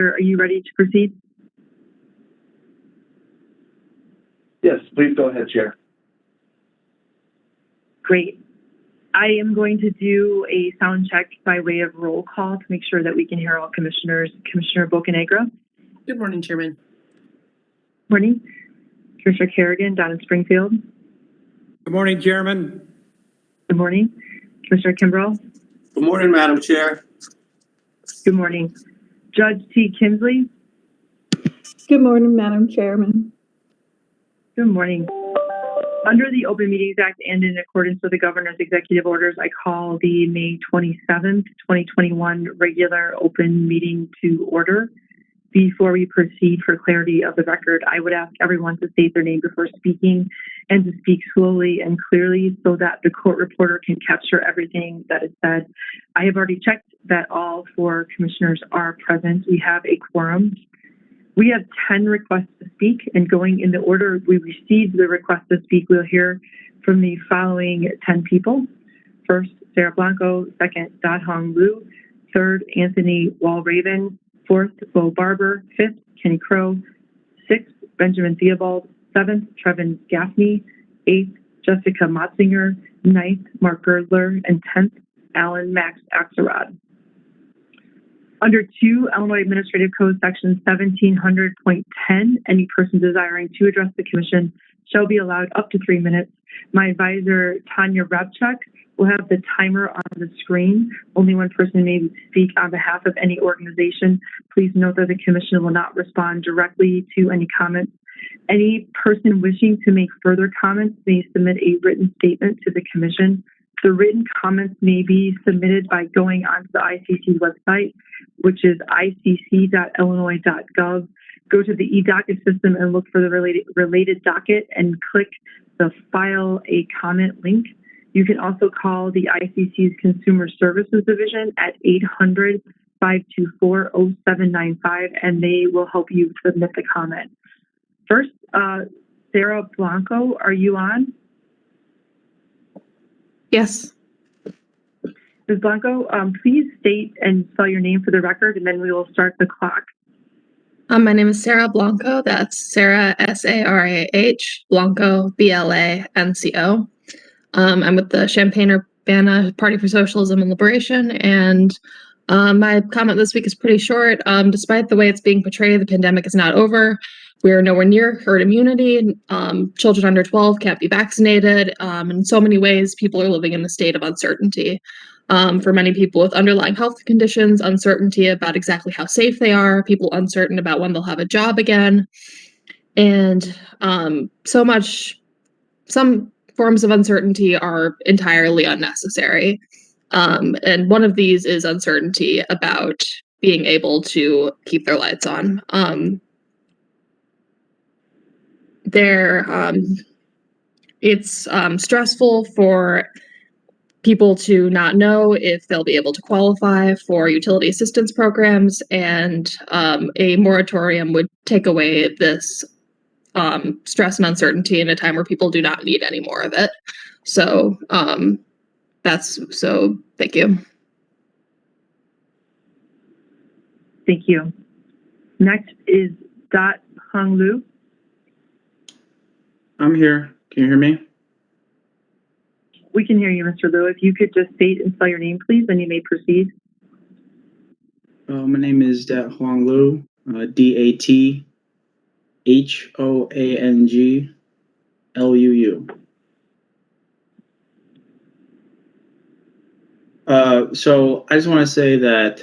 Are you ready to proceed? Yes, please go ahead, Chair. Great. I am going to do a sound check by way of roll call to make sure that we can hear all commissioners. Commissioner Bocanegra. Good morning, Chairman. Morning. Commissioner Kerrigan, down in Springfield. Good morning, Chairman. Good morning. Commissioner Kimbrell. Good morning, Madam Chair. Good morning. Judge T. Kinsley. Good morning, Madam Chairman. Good morning. Under the Open Meetings Act and in accordance with the governor's executive orders, I call the May 27th, 2021 regular open meeting to order. Before we proceed, for clarity of the record, I would ask everyone to state their name before speaking and to speak slowly and clearly so that the court reporter can capture everything that is said. I have already checked that all four commissioners are present. We have a quorum. We have 10 requests to speak, and going in the order we received the request to speak, we'll hear from the following 10 people. First, Sarah Blanco. Second, Dat Luu. Third, Anthony Walraven. Fourth, Beau Barber. Fifth, Kenny Crowe. Sixth, Benjamin Theobald. Seventh, Trevin Gaffney. Eighth, Jessica Montsinger. Ninth, Marc Girdler. And 10th, Allan Axelrod. Under 2 Illinois Administrative Code Section 1700.10, any person desiring to address the Commission shall be allowed up to 3 minutes. My advisor, Tanya Rabchuk, will have the timer on the screen. Only one person may speak on behalf of any organization. Please note that the Commission will not respond directly to any comments. Any person wishing to make further comments may submit a written statement to the Commission. The written comments may be submitted by going onto the ICC website, which is icc.illinois.gov. Go to the e-docket system and look for the related docket and click the File a Comment link. You can also call the ICC's Consumer Services Division at 800-524-0795, and they will help you submit the comment. First, Sarah Blanco, are you on? Yes. Ms. Blanco, please state and spell your name for the record, and then we will start the clock. My name is Sarah Blanco. That's Sarah, S-A-R-A-H, Blanco, B-L-A-N-C-O. I'm with the Champaign-Urbana Party for Socialism and Liberation, and my comment this week is pretty short. Despite the way it's being portrayed, the pandemic is not over. We are nowhere near herd immunity. Children under 12 can't be vaccinated. In so many ways, people are living in a state of uncertainty. For many people with underlying health conditions, uncertainty about exactly how safe they are, people uncertain about when they'll have a job again. And some forms of uncertainty are entirely unnecessary. And one of these is uncertainty about being able to keep their lights on. It's stressful for people to not know if they'll be able to qualify for utility assistance programs, and a moratorium would take away this stress and uncertainty in a time where people do not need any more of it. So thank you. Thank you. Next is Dat Luu. I'm here. Can you hear me? We can hear you, Mr. Luu. If you could just state and spell your name, please, then you may proceed. My name is Dat Luu, D-A-T-H-O-A-N-G-L-U-U. So I just want to say that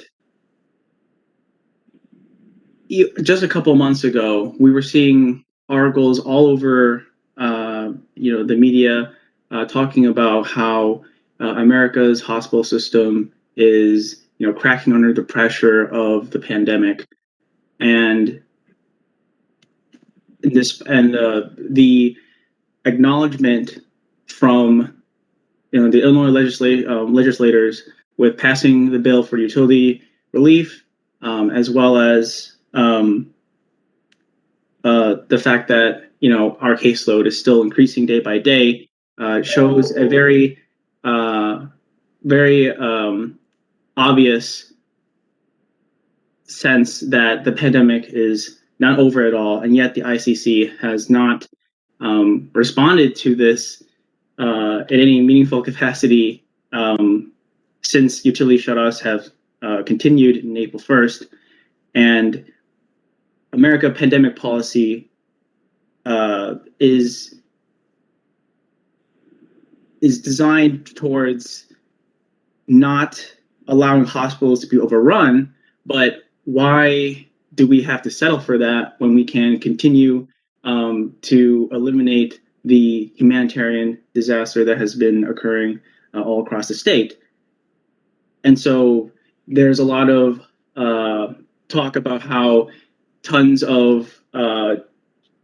just a couple months ago, we were seeing articles all over the media talking about how America's hospital system is cracking under the pressure of the pandemic, and the acknowledgement from the Illinois legislators with passing the bill for utility relief, as well as the fact that our caseload is still increasing day by day, shows a very obvious sense that the pandemic is not over at all, and yet the ICC has not responded to this in any meaningful capacity since utility shutoffs have continued in April 1st. And America pandemic policy is designed towards not allowing hospitals to be overrun, but why do we have to settle for that when we can continue to eliminate the humanitarian disaster that has been occurring all across the state? And so there's a lot of talk about how tons of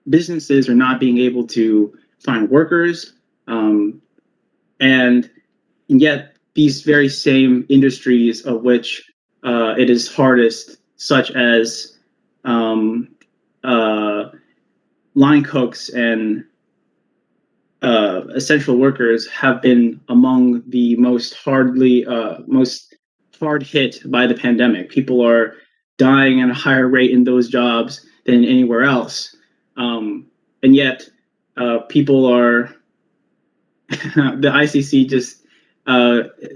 businesses are not being able to find workers, and yet these very same industries of which it is hardest, such as line cooks and essential workers, have been among the most hard hit by the pandemic. People are dying at a higher rate in those jobs than anywhere else, and yet people are. The ICC just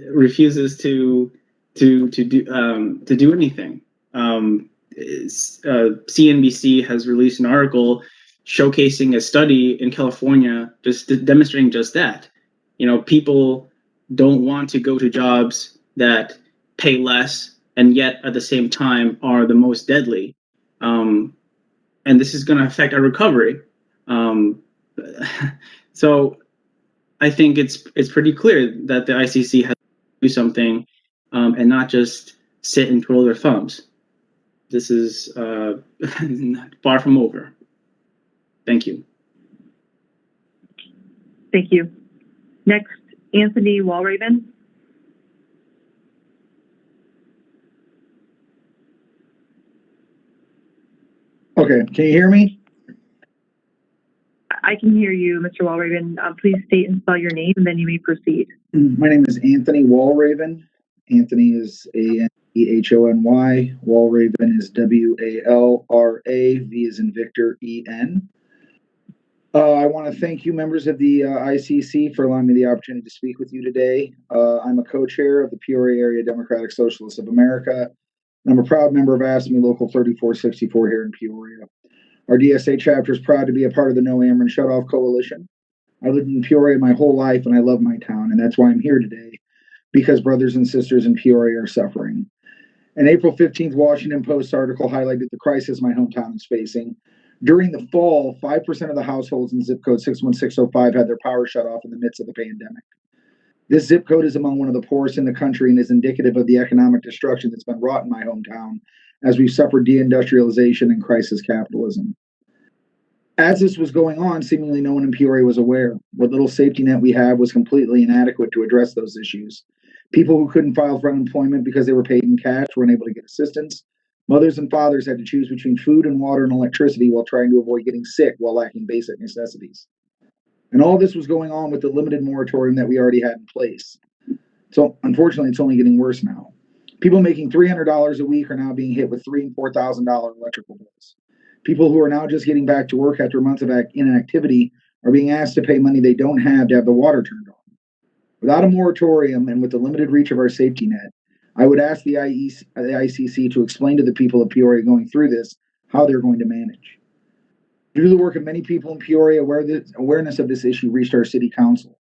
refuses to do anything. CNBC has released an article showcasing a study in California just demonstrating just that. People don't want to go to jobs that pay less and yet at the same time are the most deadly. And this is going to affect our recovery. So I think it's pretty clear that the ICC has to do something and not just sit and twirl their thumbs. This is far from over. Thank you. Thank you. Next, Anthony Walraven. Okay, can you hear me? I can hear you, Mr. Walraven. Please state and spell your name, and then you may proceed. My name is Anthony Walraven. Anthony is A-N-E-H-O-N-Y. Walraven is W-A-L-R-A. V is in Victor, E-N. I want to thank you, members of the ICC, for allowing me the opportunity to speak with you today. I'm a co-chair of the Peoria Area Democratic Socialists of America, and I'm a proud member of ASME Local 3464 here in Peoria. Our DSA chapter is proud to be a part of the No Ameren Shutoff Coalition. I lived in Peoria my whole life, and I love my town, and that's why I'm here today, because brothers and sisters in Peoria are suffering. An April 15th Washington Post article highlighted the crisis my hometown is facing. During the fall, 5% of the households in zip code 61605 had their power shut off in the midst of the pandemic. This zip code is among one of the poorest in the country and is indicative of the economic destruction that's been wrought in my hometown as we've suffered deindustrialization and crisis capitalism. As this was going on, seemingly no one in Peoria was aware. What little safety net we had was completely inadequate to address those issues. People who couldn't file for unemployment because they were paid in cash were unable to get assistance. Mothers and fathers had to choose between food and water and electricity while trying to avoid getting sick while lacking basic necessities. And all this was going on with the limited moratorium that we already had in place. So unfortunately, it's only getting worse now. People making $300 a week are now being hit with $3,000 and $4,000 electrical bills. People who are now just getting back to work after months of inactivity are being asked to pay money they don't have to have the water turned on. Without a moratorium and with the limited reach of our safety net, I would ask the ICC to explain to the people of Peoria going through this how they're going to manage. Due to the work of many people in Peoria, awareness of this issue reached our city council.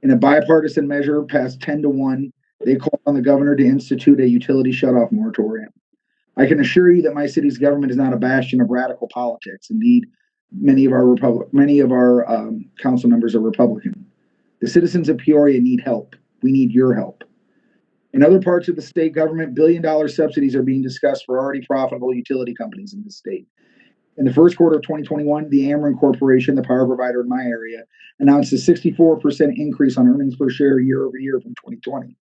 In a bipartisan measure passed 10-1, they called on the governor to institute a utility shutoff moratorium. I can assure you that my city's government is not a bastion of radical politics. Indeed, many of our council members are Republican. The citizens of Peoria need help. We need your help. In other parts of the state government, billion-dollar subsidies are being discussed for already profitable utility companies in the state. In the first quarter of 2021, the Ameren Corporation, the power provider in my area, announced a 64% increase on earnings per share year over year from 2020.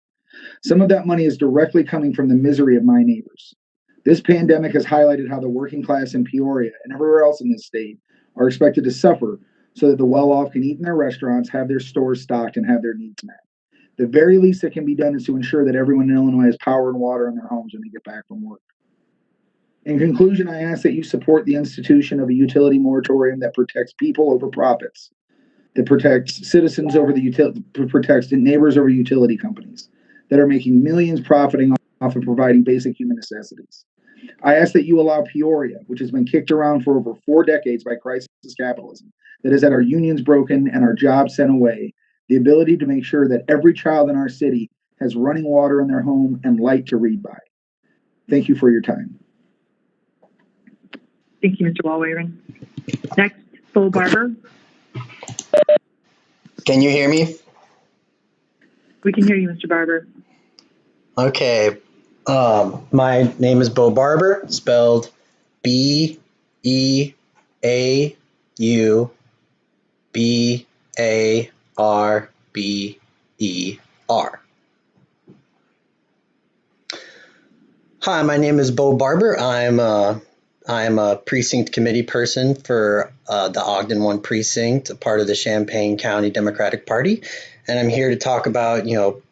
Some of that money is directly coming from the misery of my neighbors. This pandemic has highlighted how the working class in Peoria and everywhere else in this state are expected to suffer so that the well-off can eat in their restaurants, have their stores stocked, and have their needs met. The very least that can be done is to ensure that everyone in Illinois has power and water in their homes when they get back from work. In conclusion, I ask that you support the institution of a utility moratorium that protects people over profits, that protects citizens over the utility, protects neighbors over utility companies that are making millions profiting off of providing basic human necessities. I ask that you allow Peoria, which has been kicked around for over 4 decades by crisis capitalism, that has had our unions broken and our jobs sent away, the ability to make sure that every child in our city has running water in their home and light to read by. Thank you for your time. Thank you, Mr. Walraven. Next, Beau Barber. Can you hear me? We can hear you, Mr. Barber. Okay. My name is Beau Barber, spelled Beaubarber. Hi, my name is Beau Barber. I'm a precinct committee person for the Ogden 1 precinct, a part of the Champaign County Democratic Party, and I'm here to talk about,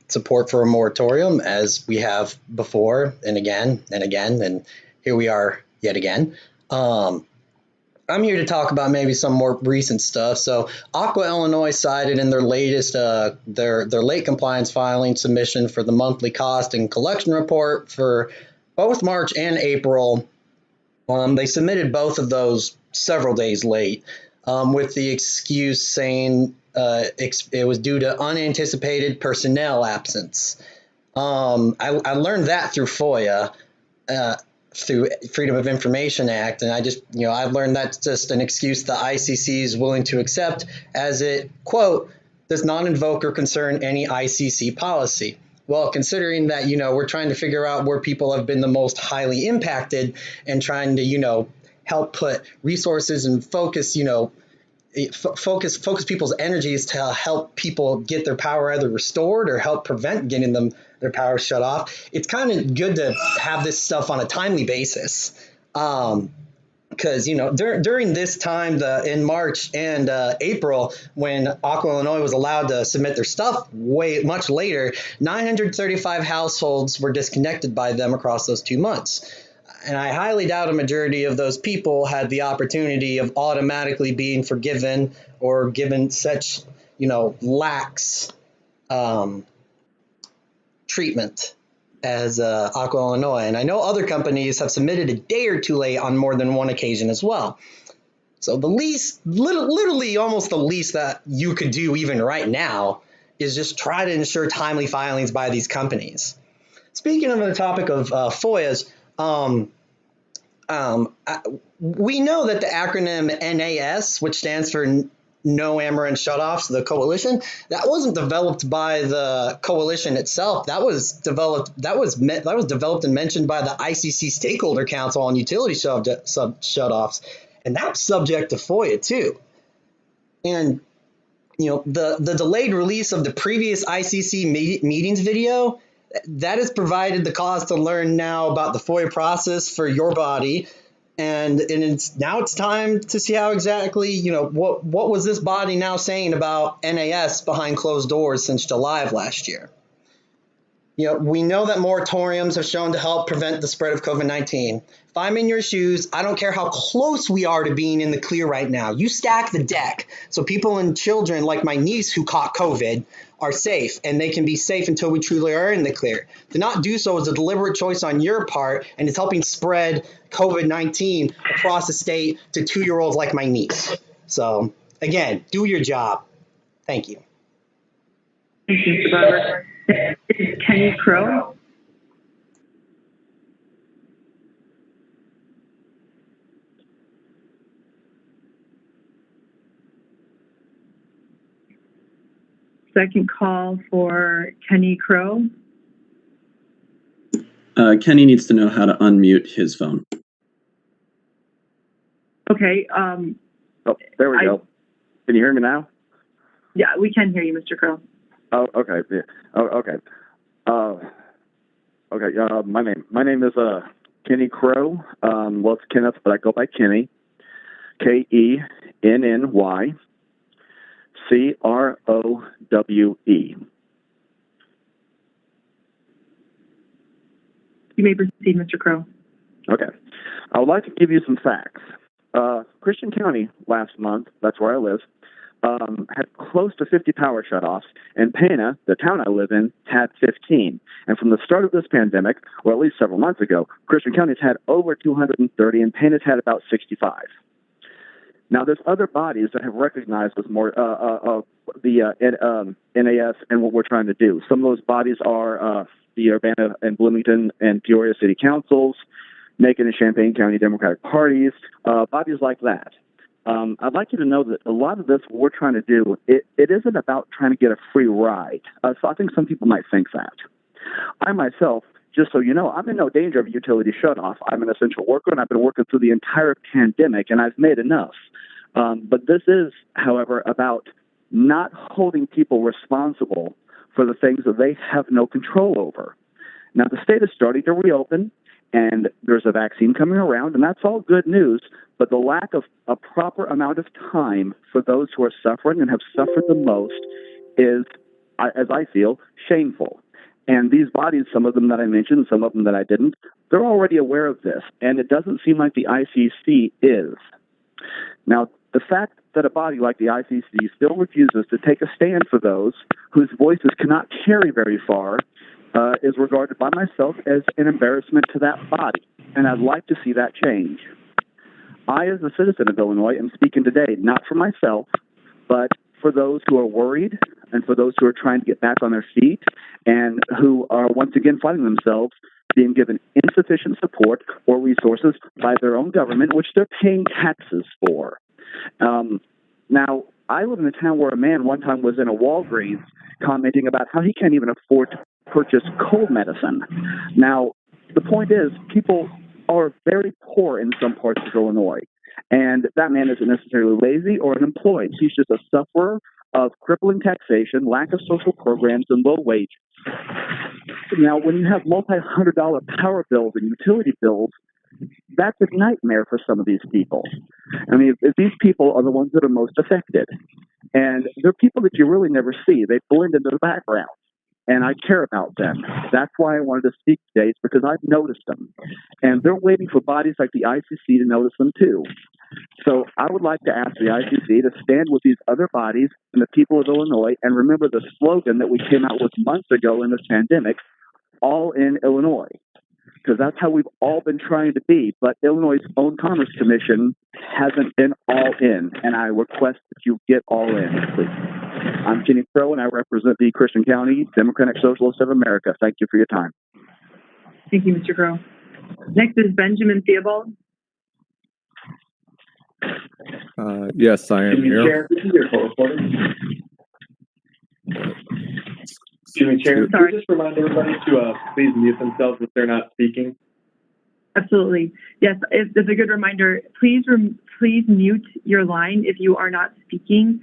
support for a moratorium as we have before and again, and here we are yet again. I'm here to talk about maybe some more recent stuff. So Aqua Illinois cited in their latest, their late compliance filing submission for the monthly cost and collection report for both March and April. They submitted both of those several days late with the excuse saying it was due to unanticipated personnel absence. I learned that through FOIA, through Freedom of Information Act, and I've learned that's just an excuse the ICC is willing to accept as it, quote, does not invoke or concern any ICC policy. Well, considering that, we're trying to figure out where people have been the most highly impacted and trying to, help put resources and focus, focus people's energies to help people get their power either restored or help prevent getting their power shut off. It's kind of good to have this stuff on a timely basis. Because, during this time, in March and April, when Aqua Illinois was allowed to submit their stuff much later, 935 households were disconnected by them across those 2 months. And I highly doubt a majority of those people had the opportunity of automatically being forgiven or given such, lax treatment as Aqua Illinois. And I know other companies have submitted a day or two late on more than one occasion as well. So the least, literally almost the least that you could do even right now is just try to ensure timely filings by these companies. Speaking of the topic of FOIAs, we know that the acronym NAS, which stands for No Amaranth Shutoffs, the coalition, that wasn't developed by the coalition itself. That was developed and mentioned by the ICC Stakeholder Council on Utility Shutoffs, and that was subject to FOIA too. And the delayed release of the previous ICC meetings video, that has provided the cause to learn now about the FOIA process for your body. And it's time to see how exactly, what was this body now saying about NAS behind closed doors since July of last year. We know that moratoriums have shown to help prevent the spread of COVID-19. If I'm in your shoes, I don't care how close we are to being in the clear right now. You stack the deck so people and children like my niece who caught COVID are safe, and they can be safe until we truly are in the clear. To not do so is a deliberate choice on your part, and it's helping spread COVID-19 across the state to 2-year-olds like my niece. So, again, do your job. Thank you. Thank you, Mr. Barber. Next is Kenny Crowe. Second call for Kenny Crowe. Kenny needs to know how to unmute his phone. Okay. Oh, there we go. Can you hear me now? Yeah, we can hear you, Mr. Crowe. Oh, okay. Yeah. Oh, okay. Okay. My name is Kenny Crowe. Well, it's Kenneth, but I go by Kenny. KENNY CROWE. You may proceed, Mr. Crowe. Okay. I would like to give you some facts. Christian County last month, that's where I live, had close to 50 power shutoffs, and Pana, the town I live in, had 15. And from the start of this pandemic, or at least several months ago, Christian County's had over 230, and Pana's had about 65. Now, there's other bodies that have recognized with more the NAS and what we're trying to do. Some of those bodies are the Urbana and Bloomington and Peoria City Councils, Macon and Champaign County Democratic parties, bodies like that. I'd like you to know that a lot of this, what we're trying to do, it isn't about trying to get a free ride. So I think some people might think that. I myself, just so you know, I'm in no danger of a utility shutoff. I'm an essential worker, and I've been working through the entire pandemic, and I've made enough. But this is, however, about not holding people responsible for the things that they have no control over. Now, the state is starting to reopen, and there's a vaccine coming around, and that's all good news, but the lack of a proper amount of time for those who are suffering and have suffered the most is, as I feel, shameful. And these bodies, some of them that I mentioned, some of them that I didn't, they're already aware of this, and it doesn't seem like the ICC is. Now, the fact that a body like the ICC still refuses to take a stand for those whose voices cannot carry very far is regarded by myself as an embarrassment to that body, and I'd like to see that change. I, as a citizen of Illinois, am speaking today not for myself, but for those who are worried and for those who are trying to get back on their feet and who are once again finding themselves being given insufficient support or resources by their own government, which they're paying taxes for. Now, I live in a town where a man one time was in a Walgreens commenting about how he can't even afford to purchase cold medicine. Now, the point is, people are very poor in some parts of Illinois, and that man isn't necessarily lazy or unemployed. He's just a sufferer of crippling taxation, lack of social programs, and low wages. Now, when you have multi-$100 power bills and utility bills, that's a nightmare for some of these people. I mean, these people are the ones that are most affected. And they're people that you really never see. They blend into the background. And I care about them. That's why I wanted to speak today, is because I've noticed them. And they're waiting for bodies like the ICC to notice them too. So I would like to ask the ICC to stand with these other bodies and the people of Illinois and remember the slogan that we came out with months ago in this pandemic, all in Illinois. Because that's how we've all been trying to be. But Illinois' own Commerce Commission hasn't been all in. And I request that you get all in, please. I'm Kenny Crowe, and I represent the Christian County Democratic Socialists of America. Thank you for your time. Thank you, Mr. Crowe. Next is Benjamin Theobald. Yes, I am here. This is your co-reporter. Excuse me, Chair. Can you just remind everybody to please mute themselves if they're not speaking? Absolutely. Yes, it's a good reminder. Please mute your line if you are not speaking.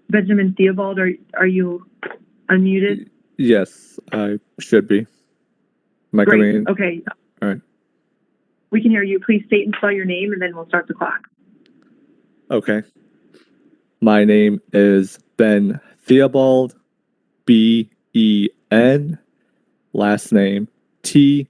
Benjamin Theobald, are you unmuted? Yes, I should be. Am I coming in? Okay. All right. We can hear you. Please state and spell your name, and then we'll start the clock. Okay. My name is Ben Theobald, B-E-N, last name T-H-E-O-B-A-L-D.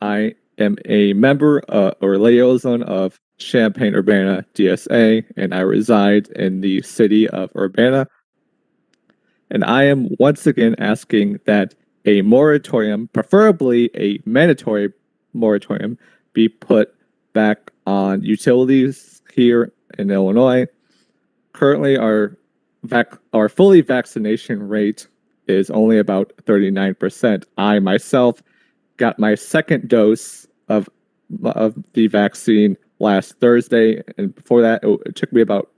I am a member or liaison of Champaign-Urbana DSA, and I reside in the city of Urbana. And I am once again asking that a moratorium, preferably a mandatory moratorium, be put back on utilities here in Illinois. Currently, our fully vaccination rate is only about 39%. I myself got my second dose of the vaccine last Thursday, and before that, it took me about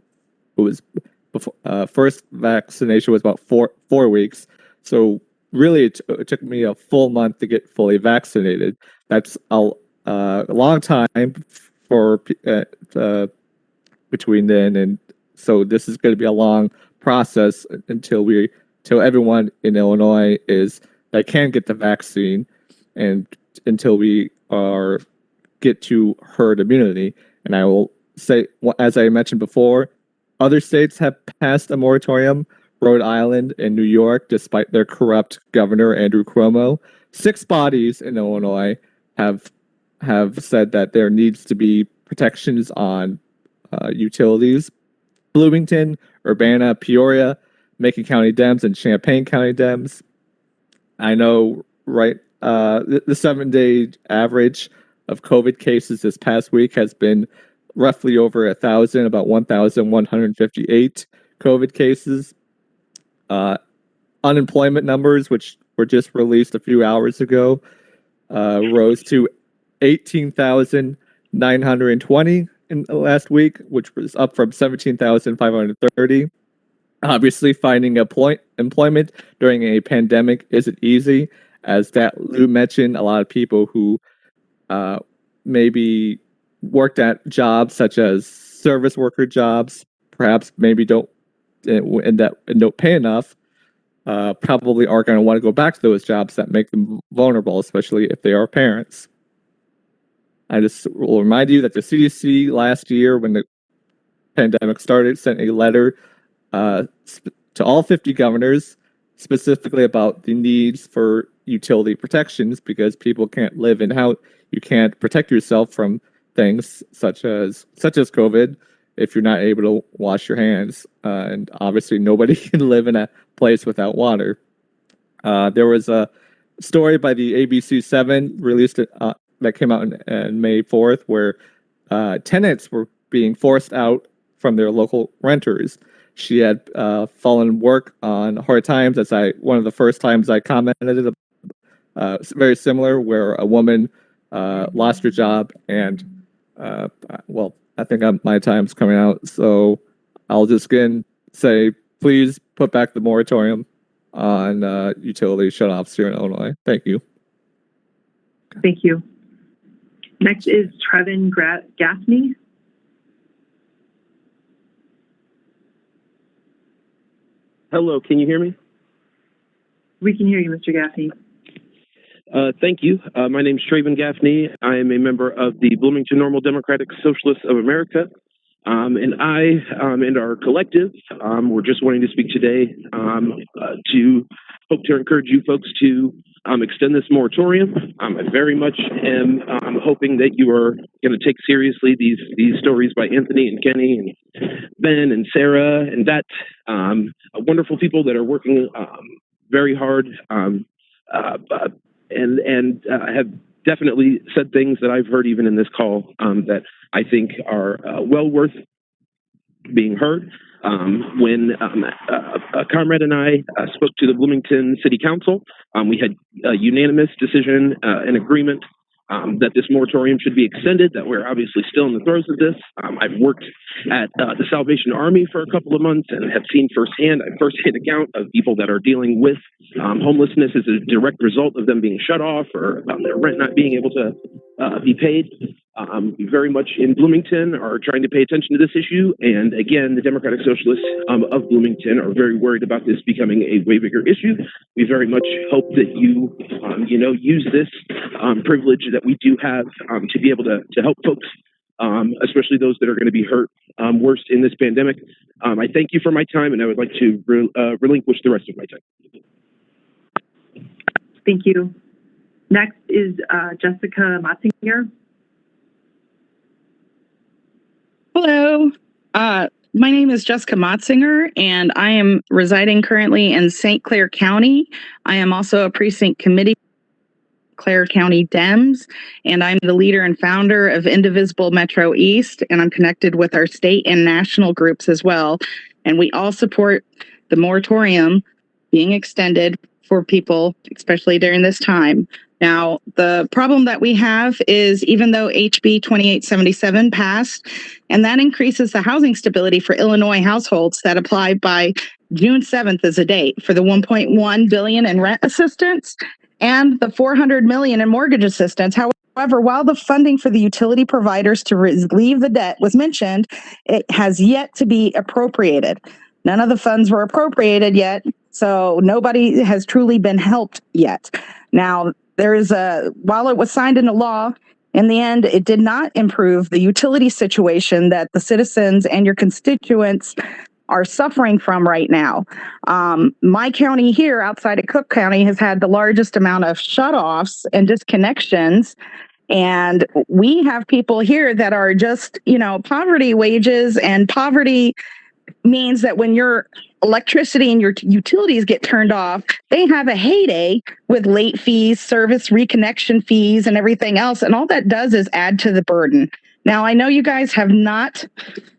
first vaccination was about four weeks. So really, it took me a full month to get fully vaccinated. That's a long time for between then, and so this is going to be a long process until everyone in Illinois that can get the vaccine, and until we get to herd immunity. And I will say, as I mentioned before, other states have passed a moratorium Rhode Island, and New York, despite their corrupt governor, Andrew Cuomo. 6 bodies in Illinois have said that there needs to be protections on utilities. Bloomington, Urbana, Peoria, Macon County Dems, and Champaign County Dems. I know, right? The 7-day average of COVID cases this past week has been roughly over 1,000, about 1,158 COVID cases. Unemployment numbers, which were just released a few hours ago, rose to 18,920 in the last week, which was up from 17,530. Obviously, finding employment during a pandemic isn't easy. As Dat Luu mentioned, a lot of people who maybe worked at jobs such as service worker jobs, perhaps maybe don't pay enough, probably are going to want to go back to those jobs that make them vulnerable, especially if they are parents. I just will remind you that the CDC last year, when the pandemic started, sent a letter to all 50 governors specifically about the needs for utility protections, because people can't live in how you can't protect yourself from things such as COVID if you're not able to wash your hands. And obviously nobody can live in a place without water. There was a story by the ABC 7 released that came out on May 4th, where tenants were being forced out from their local renters. She had fallen work on hard times. That's one of the first times I commented. Very similar, where a woman lost her job, and well, I think my time's coming out, so I'll just again say, please put back the moratorium on utility shutoffs here in Illinois. Thank you. Thank you. Next is Trevin Gaffney. Hello, can you hear me? We can hear you, Mr. Gaffney. Thank you. My name is Trevin Gaffney. I am a member of the Bloomington Normal Democratic Socialists of America. And I and our collective, we're just wanting to speak today to hope to encourage you folks to extend this moratorium. I very much am hoping that you are going to take seriously these stories by Anthony and Kenny and Ben and Sarah and Dat, wonderful people that are working very hard and have definitely said things that I've heard even in this call that I think are well worth being heard. When a comrade and I spoke to the Bloomington City Council, we had a unanimous decision and agreement that this moratorium should be extended, that we're obviously still in the throes of this. I've worked at the Salvation Army for a couple of months and have seen firsthand account of people that are dealing with homelessness as a direct result of them being shut off or their rent not being able to be paid. We very much in Bloomington are trying to pay attention to this issue. And again, the Democratic Socialists of Bloomington are very worried about this becoming a way bigger issue. We very much hope that you, use this privilege that we do have to be able to help folks, especially those that are going to be hurt worst in this pandemic. I thank you for my time, and I would like to relinquish the rest of my time. Thank you. Next is Jessica Montsinger. Hello, my name is Jessica Montsinger, and I am residing currently in St. Clair County. I am also a precinct committee Clair County Dems, and I'm the leader and founder of Indivisible Metro East, and I'm connected with our state and national groups as well. And we all support the moratorium being extended for people, especially during this time. Now, the problem that we have is even though HB 2877 passed, and that increases the housing stability for Illinois households that apply by June 7th as a date for the $1.1 billion in rent assistance and the $400 million in mortgage assistance. However, while the funding for the utility providers to relieve the debt was mentioned, it has yet to be appropriated. None of the funds were appropriated yet, so nobody has truly been helped yet. Now, while it was signed into law, in the end, it did not improve the utility situation that the citizens and your constituents are suffering from right now. My county here outside of Cook County has had the largest amount of shutoffs and disconnections. And we have people here that are just, poverty wages, and poverty means that when your electricity and your utilities get turned off, they have a heyday with late fees, service reconnection fees, and everything else. And all that does is add to the burden. Now, I know you guys have not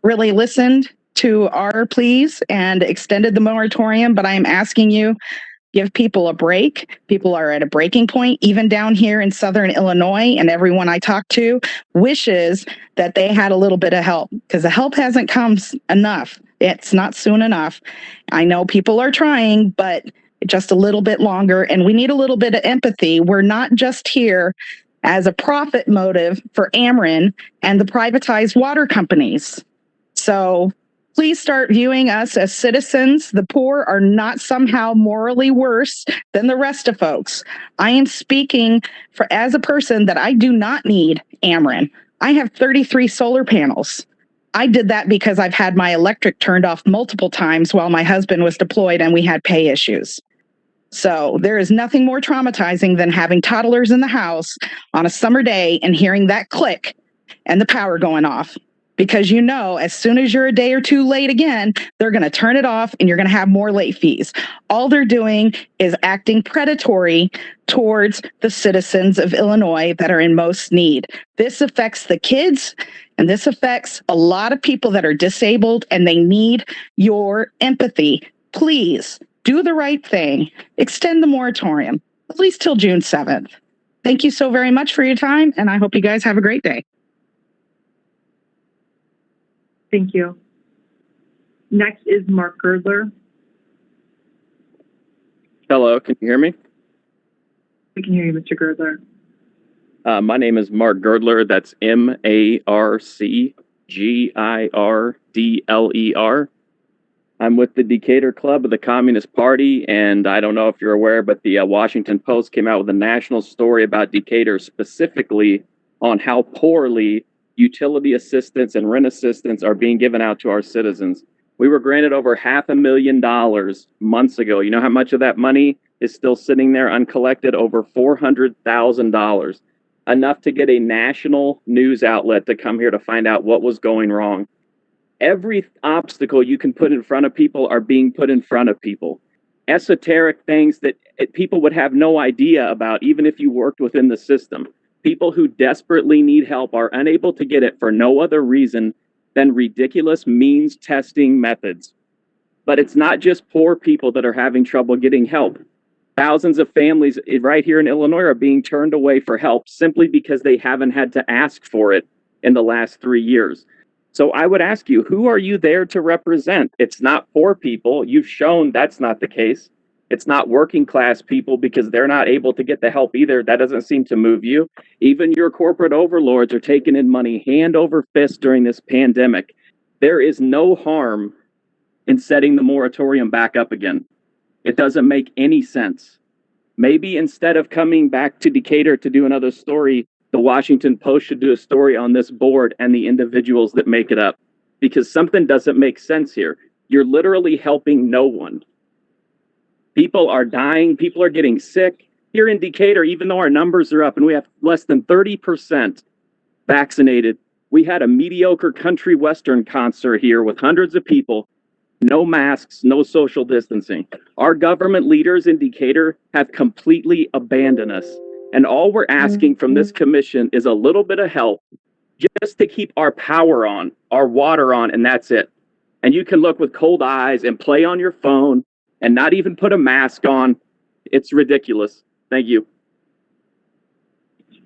really listened to our pleas and extended the moratorium, but I am asking you, give people a break. People are at a breaking point, even down here in Southern Illinois, and everyone I talk to wishes that they had a little bit of help, because the help hasn't come enough. It's not soon enough. I know people are trying, but just a little bit longer, and we need a little bit of empathy. We're not just here as a profit motive for Ameren and the privatized water companies. So please start viewing us as citizens. The poor are not somehow morally worse than the rest of folks. I am speaking as a person that I do not need Ameren. I have 33 solar panels. I did that because I've had my electric turned off multiple times while my husband was deployed and we had pay issues. So there is nothing more traumatizing than having toddlers in the house on a summer day and hearing that click and the power going off. Because as soon as you're a day or two late again, they're going to turn it off and you're going to have more late fees. All they're doing is acting predatory towards the citizens of Illinois that are in most need. This affects the kids, and this affects a lot of people that are disabled, and they need your empathy. Please do the right thing. Extend the moratorium, at least till June 7th. Thank you so very much for your time, and I hope you guys have a great day. Thank you. Next is Marc Girdler. Hello, can you hear me? We can hear you, Mr. Girdler. My name is Marc Girdler. That's MarcGirdler. I'm with the Decatur Club of the Communist Party, and I don't know if you're aware, but the Washington Post came out with a national story about Decatur, specifically on how poorly utility assistance and rent assistance are being given out to our citizens. We were granted over $500,000 months ago. You know how much of that money is still sitting there uncollected? Over $400,000. Enough to get a national news outlet to come here to find out what was going wrong. Every obstacle you can put in front of people are being put in front of people. Esoteric things that people would have no idea about, even if you worked within the system. People who desperately need help are unable to get it for no other reason than ridiculous means testing methods. But it's not just poor people that are having trouble getting help. Thousands of families right here in Illinois are being turned away for help simply because they haven't had to ask for it in the last 3 years. So I would ask you, who are you there to represent? It's not poor people. You've shown that's not the case. It's not working class people because they're not able to get the help either. That doesn't seem to move you. Even your corporate overlords are taking in money hand over fist during this pandemic. There is no harm in setting the moratorium back up again. It doesn't make any sense. Maybe instead of coming back to Decatur to do another story, the Washington Post should do a story on this board and the individuals that make it up, because something doesn't make sense here. You're literally helping no one. People are dying. People are getting sick. Here in Decatur, even though our numbers are up and we have less than 30% vaccinated, we had a mediocre country western concert here with hundreds of people, no masks, no social distancing. Our government leaders in Decatur have completely abandoned us. And all we're asking from this commission is a little bit of help just to keep our power on, our water on, and that's it. And you can look with cold eyes and play on your phone and not even put a mask on. It's ridiculous. Thank you.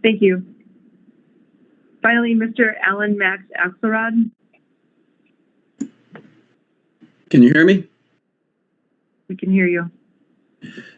Thank you. Finally, Mr. Allan Axelrod. Can you hear me? We can hear you.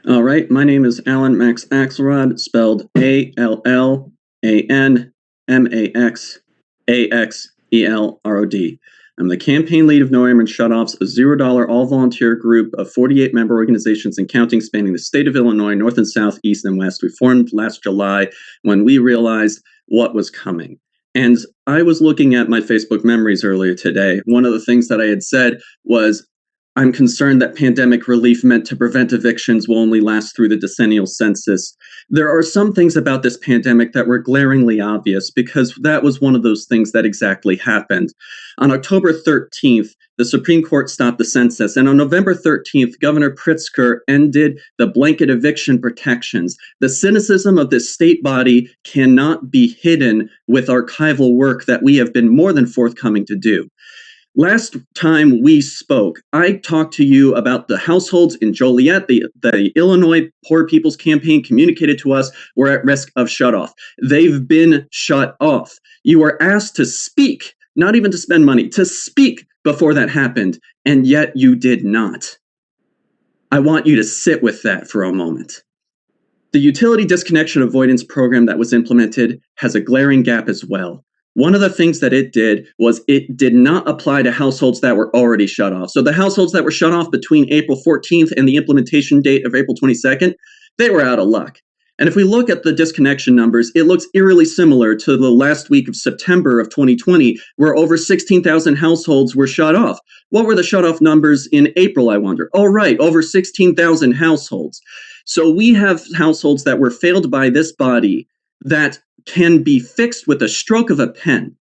All right. My name is Allan Max Axelrod, spelled ALLANMAXAXELROD. I'm the campaign lead of No Ameren Shutoffs, a $0 all-volunteer group of 48 member organizations and counting, spanning the state of Illinois, north and south, east and west. We formed last July when we realized what was coming. And I was looking at my Facebook memories earlier today. One of the things that I had said was, I'm concerned that pandemic relief meant to prevent evictions will only last through the decennial census. There are some things about this pandemic that were glaringly obvious because that was one of those things that exactly happened. On October 13th, the Supreme Court stopped the census, and on November 13th, Governor Pritzker ended the blanket eviction protections. The cynicism of this state body cannot be hidden with archival work that we have been more than forthcoming to do. Last time we spoke, I talked to you about the households in Joliet. The Illinois Poor People's Campaign communicated to us were at risk of shutoff. They've been shut off. You were asked to speak, not even to spend money, to speak before that happened, and yet you did not. I want you to sit with that for a moment. The utility disconnection avoidance program that was implemented has a glaring gap as well. One of the things that it did was it did not apply to households that were already shut off. So the households that were shut off between April 14th and the implementation date of April 22nd, they were out of luck. And if we look at the disconnection numbers, it looks eerily similar to the last week of September of 2020, where over 16,000 households were shut off. What were the shut off numbers in April, I wonder? Oh, right, over 16,000 households. So we have households that were failed by this body that can be fixed with a stroke of a pen.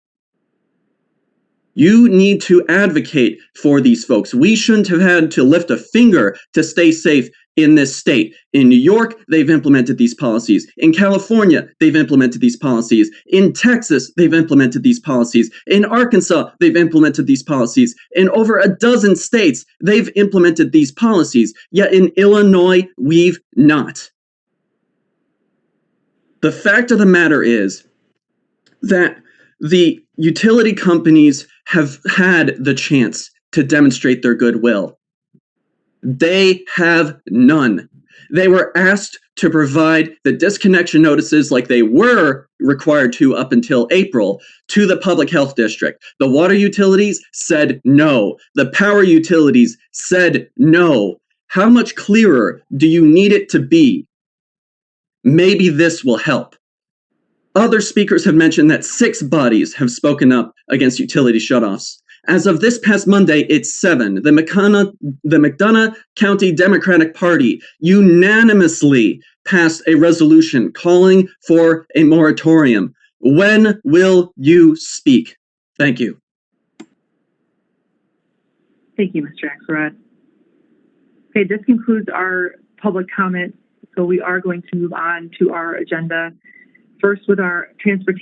You need to advocate for these folks. We shouldn't have had to lift a finger to stay safe in this state. In New York, they've implemented these policies. In California, they've implemented these policies. In Texas, they've implemented these policies. In Arkansas, they've implemented these policies. In over a dozen states, they've implemented these policies. Yet in Illinois, we've not. The fact of the matter is that the utility companies have had the chance to demonstrate their goodwill. They have none. They were asked to provide the disconnection notices like they were required to up until April to the public health district. The water utilities said no. The power utilities said no. How much clearer do you need it to be? Maybe this will help. Other speakers have mentioned that 6 bodies have spoken up against utility shutoffs. As of this past Monday, it's 7. The McDonough County Democratic Party unanimously passed a resolution calling for a moratorium. When will you speak? Thank you. Thank you, Mr. Axelrod. Okay, this concludes our public comment. So we are going to move on to our agenda. First with our transportation